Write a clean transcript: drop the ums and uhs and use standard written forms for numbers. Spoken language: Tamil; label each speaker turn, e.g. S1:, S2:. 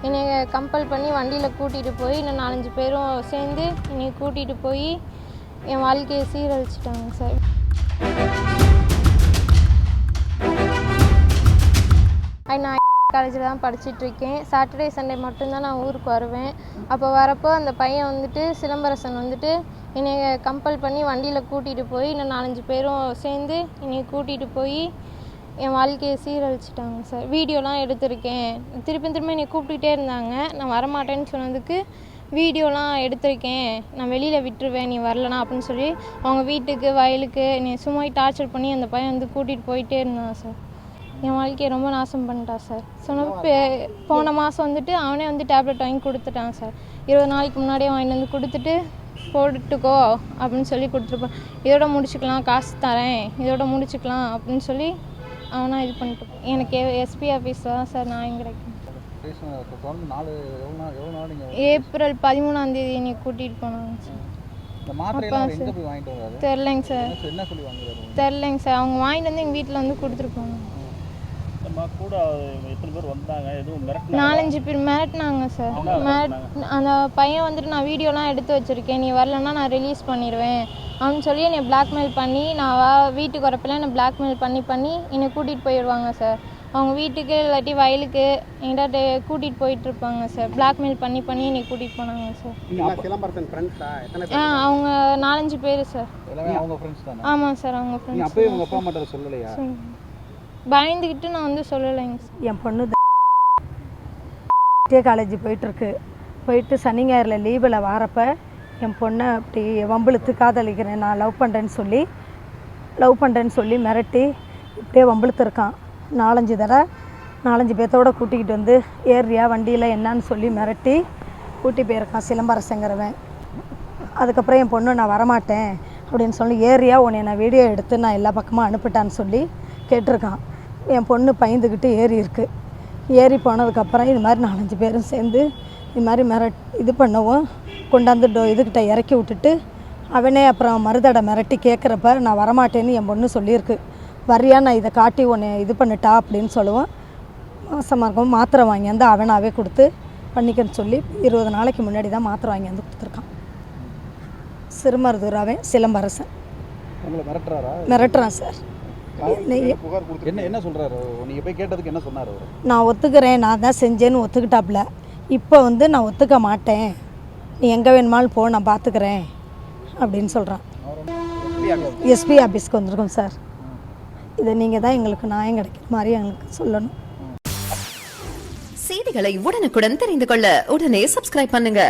S1: என்னை கம்பல் பண்ணி வண்டியில் கூட்டிகிட்டு போய் இன்னும் 4-5 பேரும் சேர்ந்து என்னை கூட்டிகிட்டு போய் என் வாழ்க்கையை சீரழிச்சிட்டாங்க சார். நான் காலேஜில் தான் படிச்சுட்ருக்கேன். சாட்டர்டே சண்டே மட்டும்தான் நான் ஊருக்கு வருவேன். அப்போ வரப்போ அந்த பையன் வந்துட்டு சிலம்பரசன் வந்துட்டு என்னை கம்பல் பண்ணி வண்டியில் கூட்டிகிட்டு போய் இன்னும் 4-5 பேரும் சேர்ந்து என்னை கூட்டிகிட்டு போய் என் வாழ்க்கையை சீரழிச்சிட்டாங்க சார். வீடியோலாம் எடுத்திருக்கேன். திருப்பி என்னை கூப்பிட்டுக்கிட்டே இருந்தாங்க. நான் வரமாட்டேன்னு சொன்னதுக்கு வீடியோலாம் எடுத்திருக்கேன், நான் வெளியில் விட்டுருவேன் நீ வரலனா அப்படின்னு சொல்லி அவங்க வீட்டுக்கு வயலுக்கு என்னை சும்மா டார்ச்சர் பண்ணி அந்த பையன் வந்து கூட்டிகிட்டு போயிட்டே இருந்தான் சார். என் வாழ்க்கையை ரொம்ப நாசம் பண்ணிட்டான் சார். போன மாதம் வந்துட்டு அவனே வந்து டேப்லெட் வாங்கி கொடுத்துட்டான் சார். 20 நாளைக்கு முன்னாடியே வாங்கிட்டு வந்து கொடுத்துட்டு போட்டுக்கோ அப்படின்னு சொல்லி கொடுத்துருப்பான். இதோட முடிச்சுக்கலாம், காசு தரேன், இதோட முடிச்சுக்கலாம் அப்படின்னு சொல்லி அவனா இது பண்ணிட்டு எனக்கு எஸ்பி ஆஃபீஸில் தான் சார் நான் கிடைக்கும். ஏப்ரல் 13ஆம் தேதி என்னை கூட்டிகிட்டு போனாங்க சார். தெரிலங்க சார். தெரிலங்க சார். அவங்க வாங்கிட்டு வந்து எங்கள் வீட்டில் வந்து கொடுத்துருப்பாங்க. 4-5 பேர் மிரட்டினாங்க சார். அந்த பையன் வந்துட்டு நான் வீடியோலாம் எடுத்து வச்சுருக்கேன், நீ வரலன்னா நான் ரிலீஸ் பண்ணிடுவேன் அப்படின்னு சொல்லி என்னை பிளாக்மெயில் பண்ணி நான் வீட்டுக்கு வரப்பெல்லாம் என்னை பிளாக்மெயில் பண்ணி என்னை கூட்டிகிட்டு போயிடுவாங்க சார். அவங்க வீட்டுக்கு இல்லாட்டி வயலுக்கு எங்கிட்ட கூட்டிகிட்டு போயிட்டுருப்பாங்க சார். பிளாக்மெயில் பண்ணி என்னை கூட்டிகிட்டு போனாங்க சார். அவங்க 4-5 பேர் சார். ஆமாம் சார், அவங்க ஃப்ரெண்ட்ஸ். பயந்துக்கிட்டு நான் வந்து சொல்லலைங்க சார்.
S2: என் பொண்ணு காலேஜ் போயிட்டு சனி ஞாயிறில் லீவில் வரப்போ என் பொண்ணை அப்படி வம்பிழுத்து காதலிக்கிறேன், நான் லவ் பண்ணுறேன்னு சொல்லி மிரட்டி இப்படியே வம்பிழுத்துருக்கான். 4-5 பேர்த்தோடு கூட்டிக்கிட்டு வந்து ஏரியா வண்டியில் என்னான்னு சொல்லி மிரட்டி கூட்டி போயிருக்கான் சிலம்பரசங்கிறவன். அதுக்கப்புறம் என் பொண்ணு நான் வரமாட்டேன் அப்படின்னு சொல்லி ஏரியா உன்னை நான் வீடியோ எடுத்து நான் எல்லா பக்கமும் அனுப்பிட்டான்னு சொல்லி கேட்டிருக்கான். என் பொண்ணு பயந்துக்கிட்டு ஏறி போனதுக்கப்புறம் இது மாதிரி 4-5 பேரும் சேர்ந்து இது மாதிரி இது பண்ணவும் கொண்டாந்து இதுக்கிட்ட இறக்கி விட்டுட்டு அவனே அப்புறம் மறுதடை மிரட்டி கேட்குறப்ப நான் வரமாட்டேன்னு என் பொண்ணு சொல்லியிருக்கு. வரியா நான் இதை காட்டி உன்னை இது பண்ணிட்டா அப்படின்னு சொல்லுவோம். மாதமாக இருக்கும் மாத்திரை வாங்கியாந்து அவனாவே கொடுத்து பண்ணிக்கன்னு சொல்லி 20 நாளைக்கு முன்னாடி தான் மாத்திரை வாங்கியாந்து கொடுத்துருக்கான். சிறுமருதூர் அவன் சிலம்பரசன் மிரட்டுறான் சார்.
S3: என்ன சொல்றாரு? நீங்க போய் கேட்டதுக்கு என்ன சொன்னாரு?
S2: நான் ஒத்துக்கிறேன், நான் தான் செஞ்சேன்னு ஒத்துக்கிட்டாப்புல. இப்போ வந்து நான் ஒத்துக்க மாட்டேன், நீ எங்கே வேணுமாலும் போ, நான் பார்த்துக்கிறேன் அப்படின்னு சொல்கிறான். எஸ்பி ஆஃபீஸ்க்கு வந்திருக்கோம் சார். இதை நீங்கள் தான் எங்களுக்கு நியாயம் கிடைக்கிற மாதிரி எங்களுக்கு சொல்லணும்.
S4: செய்திகளை உடனுக்குடன் தெரிந்து கொள்ள உடனே சப்ஸ்கிரைப் பண்ணுங்க.